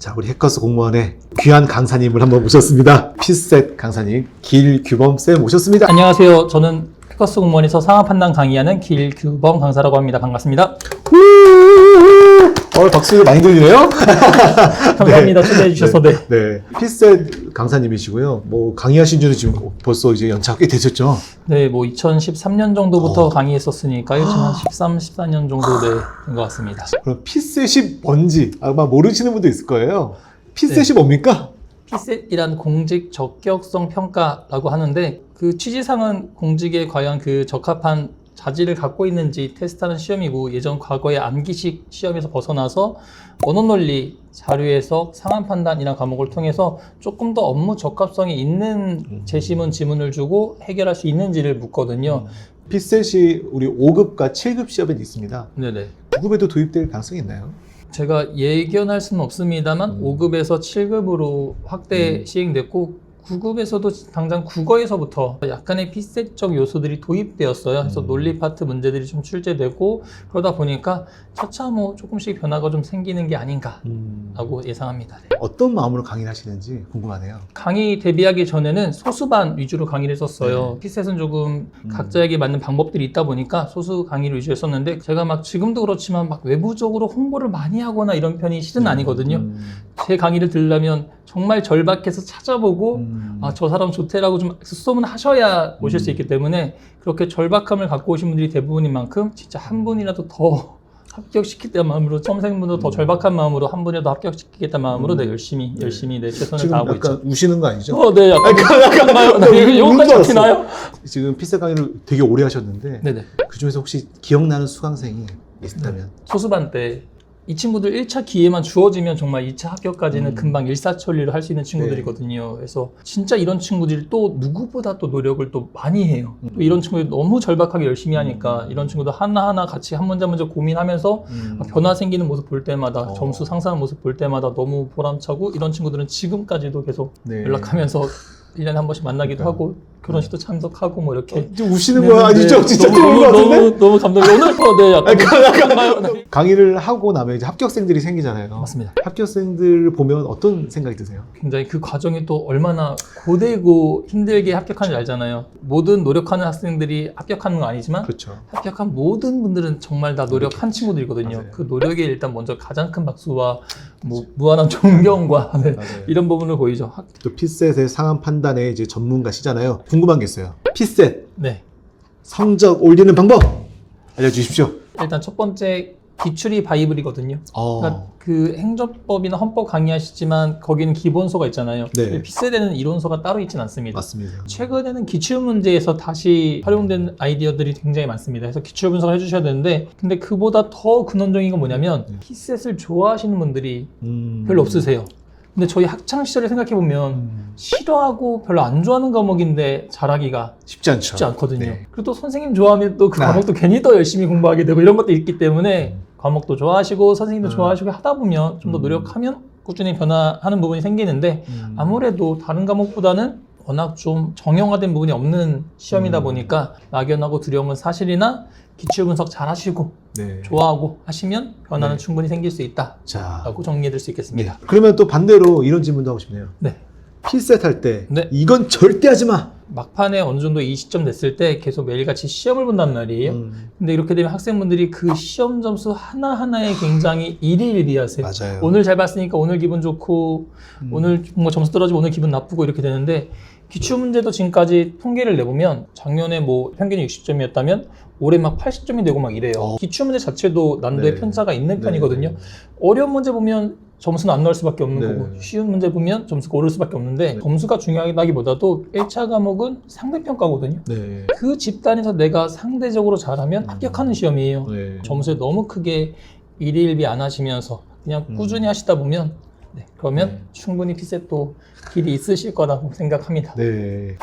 자, 우리 해커스 공무원의 귀한 강사님을 한번 모셨습니다. 피셋 강사님, 길규범쌤 모셨습니다. 안녕하세요. 저는 해커스 공무원에서 상황 판단 강의하는 길규범 강사라고 합니다. 반갑습니다. 박수 많이 들리네요. 감사합니다. 초대해 주셔서. 네. 피셋 강사님이시고요. 뭐 강의하신 지는 지금 벌써 이제 연차가 꽤 되셨죠? 네, 뭐 2013년 정도부터 강의했었으니까요. 지금 한 13, 14년 정도 된 것 같습니다. 그럼 피셋이 뭔지 아마 모르시는 분도 있을 거예요. 피셋이 뭡니까? 피셋이란 공직 적격성 평가라고 하는데, 그 취지상은 공직에 과연 그 적합한 자질을 갖고 있는지 테스트하는 시험이고, 예전 과거의 암기식 시험에서 벗어나서 언어논리, 자료해석, 상황 판단이라는 과목을 통해서 조금 더 업무 적합성이 있는 제시문 지문을 주고 해결할 수 있는지를 묻거든요. 피셋이 우리 5급과 7급 시험에 있습니다. 네네. 9급에도 도입될 가능성이 있나요? 제가 예견할 수는 없습니다만 5급에서 7급으로 확대 시행됐고, 9급에서도 당장 국어에서부터 약간의 피셋적 요소들이 도입되었어요. 그래서 논리 파트 문제들이 좀 출제되고, 그러다 보니까 차차 뭐 조금씩 변화가 좀 생기는 게 아닌가라고 예상합니다. 네. 어떤 마음으로 강의를 하시는지 궁금하네요. 강의 대비하기 전에는 소수반 위주로 강의를 했었어요. 피셋은 조금 각자에게 맞는 방법들이 있다 보니까 소수 강의를 위주로 했었는데, 제가 막 지금도 그렇지만 막 외부적으로 홍보를 많이 하거나 이런 편이 실은 아니거든요. 제 강의를 들으려면 정말 절박해서 찾아보고 아, 저 사람 좋대라고 좀 수소문 하셔야 오실 수 있기 때문에, 그렇게 절박함을 갖고 오신 분들이 대부분인 만큼 진짜 한 분이라도 더 합격시키겠다는 마음으로, 수험생분도 더 절박한 마음으로 한 분이라도 합격시키겠다는 마음으로 네, 열심히 네, 최선을 다하고 있죠. 지금 약간 우시는 거 아니죠? 네, 약간 이거까지 잡히나요? 지금 피셋 강의를 되게 오래 하셨는데 네네. 그 중에서 혹시 기억나는 수강생이 있다면? 소수반 때 이 친구들 1차 기회만 주어지면 정말 2차 합격까지는 금방 일사천리로 할 수 있는 친구들이거든요. 그래서 진짜 이런 친구들이 또 누구보다 또 노력을 또 많이 해요. 또 이런 친구들이 너무 절박하게 열심히 하니까 이런 친구들 하나하나 같이 한 문제 문제 고민하면서 변화 생기는 모습 볼 때마다, 점수 상승하는 모습 볼 때마다 너무 보람차고, 이런 친구들은 지금까지도 계속 연락하면서 1년에 한 번씩 만나기도 하고 결혼식도 참석하고 뭐 이렇게. 좀 우시는 거야? 아니죠? 진짜 너무 감동이에요. 오늘 약간 강의를 하고 나면 이제 합격생들이 생기잖아요. 맞습니다. 합격생들 보면 어떤 생각이 드세요? 굉장히 그 과정이 또 얼마나 고되고 힘들게 합격하는지 알잖아요. 모든 노력하는 학생들이 합격하는 건 아니지만, 그렇죠. 합격한 모든 분들은 정말 다 노력한 친구들이거든요. 맞아요. 그 노력에 일단 먼저 가장 큰 박수와 뭐 무한한 존경과 이런 부분을 보이죠. 또 피셋의 상황 판단의 이제 전문가시잖아요. 궁금한 게 있어요. 피셋 네. 성적 올리는 방법 알려주십시오. 일단 첫 번째, 기출이 바이블이거든요. 그러니까 그 행정법이나 헌법 강의하시지만 거기는 기본서가 있잖아요. 네. 피셋에는 이론서가 따로 있진 않습니다. 맞습니다. 최근에는 기출 문제에서 다시 활용된 아이디어들이 굉장히 많습니다. 그래서 기출 분석을 해주셔야 되는데, 근데 그보다 더 근원적인 건 뭐냐면 피셋을 좋아하시는 분들이 별로 없으세요. 근데 저희 학창 시절을 생각해보면 싫어하고 별로 안 좋아하는 과목인데 잘하기가 쉽지 않거든요. 네. 그리고 또 선생님 좋아하면 또 그 과목도 괜히 더 열심히 공부하게 되고 이런 것도 있기 때문에 과목도 좋아하시고 선생님도 좋아하시고 하다 보면 좀 더 노력하면 꾸준히 변화하는 부분이 생기는데, 아무래도 다른 과목보다는 워낙 좀 정형화된 부분이 없는 시험이다 보니까 막연하고 두려운 건 사실이나, 기출 분석 잘 하시고 좋아하고 하시면 변화는 충분히 생길 수 있다라고 정리해드릴 수 있겠습니다. 그러면 또 반대로 이런 질문도 하고 싶네요. 네. 피셋 할 때 이건 절대 하지 마. 막판에 어느 정도 이 시점 됐을 때 계속 매일같이 시험을 본단 말이에요. 근데 이렇게 되면 학생분들이 그 시험 점수 하나하나에 굉장히 일희일비하세요. 맞아요. 오늘 잘 봤으니까 오늘 기분 좋고, 오늘 뭐 점수 떨어지고 오늘 기분 나쁘고 이렇게 되는데, 기출 문제도 지금까지 통계를 내보면 작년에 뭐 평균이 60점이었다면 올해 막 80점이 되고 막 이래요. 기출 문제 자체도 난도의 편차가 있는 편이거든요. 어려운 문제 보면 점수는 안 나올 수밖에 없는 거고, 쉬운 문제 보면 점수가 오를 수밖에 없는데, 점수가 중요하다기보다도 1차 과목은 상대평가거든요. 그 집단에서 내가 상대적으로 잘하면 합격하는 시험이에요. 점수에 너무 크게 일희일비 안 하시면서 그냥 꾸준히 하시다 보면 그러면 충분히 피셋도 길이 있으실 거라고 생각합니다.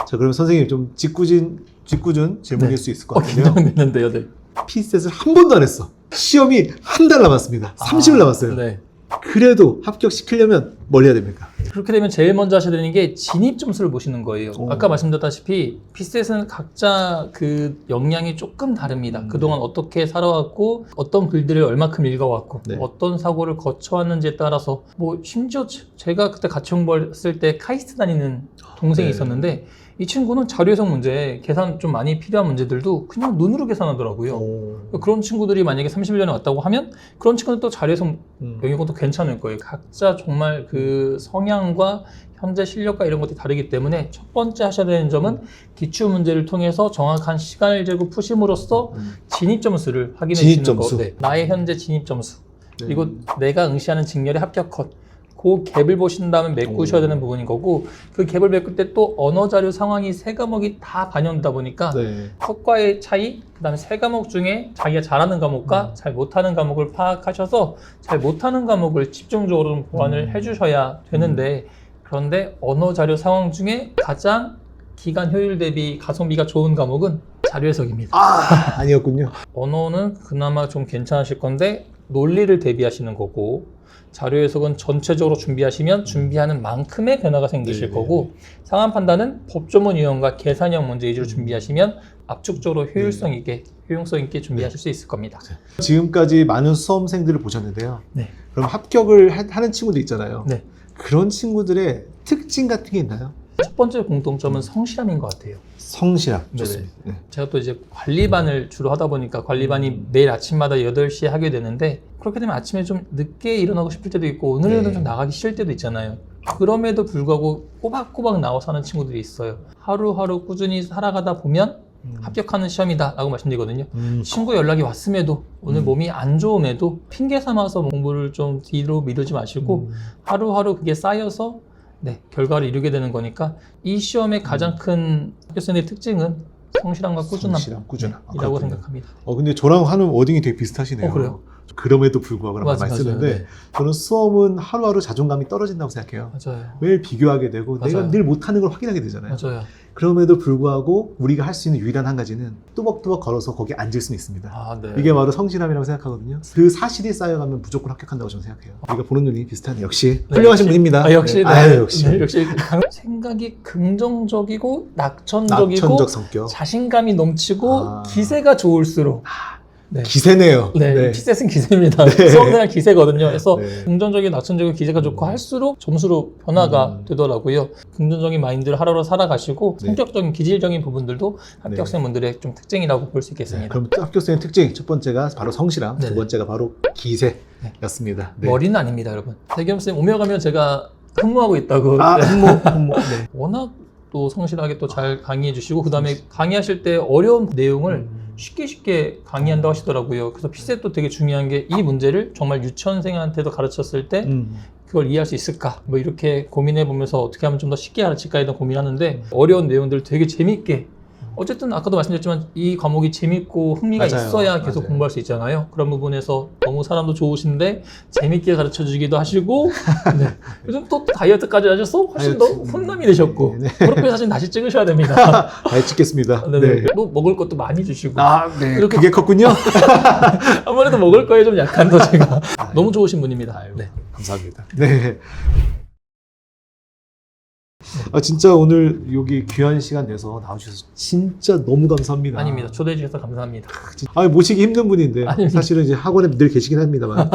자, 그럼 선생님 좀 짓궂은 질문일 수 있을 것 같은데요. 긴장되는데요. 피셋을 한 번도 안 했어. 시험이 한 달 남았습니다. 30일 남았어요. 그래도 합격시키려면 뭘 해야 됩니까? 그렇게 되면 제일 먼저 하셔야 되는 게 진입 점수를 보시는 거예요. 오. 아까 말씀드렸다시피 피셋은 각자 그 역량이 조금 다릅니다. 그동안 어떻게 살아왔고 어떤 글들을 얼마큼 읽어왔고 네. 어떤 사고를 거쳐왔는지에 따라서 뭐 심지어 제가 그때 같이 공부했을 때 카이스트 다니는 동생이 네. 있었는데 이 친구는 자료 해석 문제, 계산 좀 많이 필요한 문제들도 그냥 눈으로 계산하더라고요. 오. 그런 친구들이 만약에 30년에 왔다고 하면 그런 친구들 또 자료 해석 음. 영역도 괜찮을 거예요. 각자 정말 그 성향과 현재 실력과 이런 것들이 다르기 때문에 첫 번째 하셔야 되는 점은 기출 문제를 통해서 정확한 시간을 재고 푸심으로써 진입 점수를 확인해 진입 주시는 점수. 거. 네. 나의 현재 진입 점수. 네. 그리고 내가 응시하는 직렬의 합격 컷. 그 갭을 보신 다음에 메꾸셔야 되는 부분인 거고 그 갭을 메꿀 때 또 언어 자료 상황이 세 과목이 다 반영되다 보니까 네. 컷과의 차이, 그 다음에 세 과목 중에 자기가 잘하는 과목과 잘 못하는 과목을 파악하셔서 잘 못하는 과목을 집중적으로 좀 보완을 해주셔야 되는데 그런데 언어 자료 상황 중에 가장 기간 효율 대비 가성비가 좋은 과목은 자료 해석입니다. 아니었군요. 언어는 그나마 좀 괜찮으실 건데 논리를 대비하시는 거고 자료 해석은 전체적으로 준비하시면 준비하는 만큼의 변화가 생기실 네. 거고 상황 판단은 법조문 유형과 계산형 문제 위주로 준비하시면 압축적으로 효율성 있게 효용성 있게 준비하실 수 있을 겁니다. 지금까지 많은 수험생들을 보셨는데요. 네. 그럼 합격을 하는 친구들 있잖아요. 네. 그런 친구들의 특징 같은 게 있나요? 첫 번째 공통점은 성실함인 것 같아요. 성실함. 네네. 좋습니다. 네. 제가 또 이제 관리반을 주로 하다 보니까 관리반이 매일 아침마다 8시에 하게 되는데 그렇게 되면 아침에 좀 늦게 일어나고 싶을 때도 있고 오늘은 네. 좀 나가기 싫을 때도 있잖아요. 그럼에도 불구하고 꼬박꼬박 나와서 하는 친구들이 있어요. 하루하루 꾸준히 살아가다 보면 합격하는 시험이다 라고 말씀드리거든요. 친구 연락이 왔음에도 오늘 몸이 안 좋음에도 핑계 삼아서 공부를 좀 뒤로 미루지 마시고 하루하루 그게 쌓여서 네, 결과를 이루게 되는 거니까 이 시험의 가장 큰 학교생의 특징은 성실함과 꾸준함, 성실함, 꾸준함. 이라고 그렇군요. 생각합니다. 근데 저랑 하는 워딩이 되게 비슷하시네요. 그래요? 그럼에도 불구하고 라는 말 맞아요, 쓰는데 맞아요. 네. 저는 수험은 하루하루 자존감이 떨어진다고 생각해요. 맞아요. 매일 비교하게 되고 맞아요. 내가 늘 못하는 걸 확인하게 되잖아요. 맞아요. 그럼에도 불구하고 우리가 할 수 있는 유일한 한 가지는 뚜벅뚜벅 걸어서 거기에 앉을 수는 있습니다. 아, 네. 이게 바로 성실함이라고 생각하거든요. 그 사실이 쌓여가면 무조건 합격한다고 저는 생각해요. 우리가 보는 눈이 비슷한 역시 네, 훌륭하신 역시. 분입니다. 아, 역시. 네. 네. 아유, 역시. 네, 역시 생각이 긍정적이고 낙천적이고 낙천적 성격. 자신감이 넘치고 아. 기세가 좋을수록 네. 기세네요. 네, 피셋은 기세입니다. 수험생활 기세거든요. 그래서 네. 긍정적인, 낙천적인 기세가 좋고 할수록 점수로 변화가 되더라고요. 긍정적인 마인드를 하루하루 살아가시고 네. 성격적인, 기질적인 부분들도 합격생분들의 좀 특징이라고 볼 수 네, 있겠습니다. 그럼 합격생의 특징 첫 번째가 바로 성실함, 네네. 두 번째가 바로 기세였습니다. 네. 머리는 아닙니다, 여러분. 대겸쌤 오며 가며 제가 근무하고 있다고. 아, 네. 흠모. 네. 워낙 또 성실하게 또 잘 강의해 주시고 그 다음에 강의하실 때 어려운 내용을 쉽게 강의한다고 하시더라고요. 그래서 피셋도 되게 중요한 게 이 문제를 정말 유치원생한테도 가르쳤을 때 그걸 이해할 수 있을까? 뭐 이렇게 고민해 보면서 어떻게 하면 좀 더 쉽게 가르칠까에 대한 고민하는데 어려운 내용들을 되게 재밌게 어쨌든 아까도 말씀드렸지만 이 과목이 재밌고 흥미가 맞아요. 있어야 계속 맞아요. 공부할 수 있잖아요. 그런 부분에서 너무 사람도 좋으신데 재밌게 가르쳐 주기도 하시고 네. 요즘 또 다이어트까지 하셔서 훨씬 더 다이어트. 훈남이 되셨고 네. 프로필 사진 다시 찍으셔야 됩니다. 잘 찍겠습니다. 네. 또 먹을 것도 많이 주시고 네. 이렇게- 그게 컸군요. 아무래도 먹을 거에 좀 약한 더 제가 너무 좋으신 분입니다. 네. 감사합니다. 네. 진짜 오늘 여기 귀한 시간 내서 나와주셔서 진짜 너무 감사합니다. 아닙니다. 초대해 주셔서 감사합니다. 모시기 힘든 분인데 아닙니다. 사실은 이제 학원에 늘 계시긴 합니다만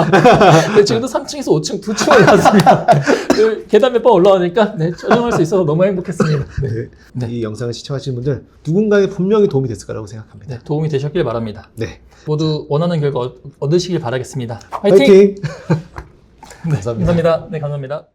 네, 지금도 3층에서 5층 두 층 올라왔습니다. 그 계단 몇 번 올라오니까 네, 촬영할 수 있어서 너무 행복했습니다. 네. 네. 이 영상을 시청하시는 분들 누군가에 분명히 도움이 됐을 거라고 생각합니다. 네, 도움이 되셨길 바랍니다. 네. 모두 원하는 결과 얻으시길 바라겠습니다. 화이팅! 화이팅! 네, 감사합니다. 네, 감사합니다.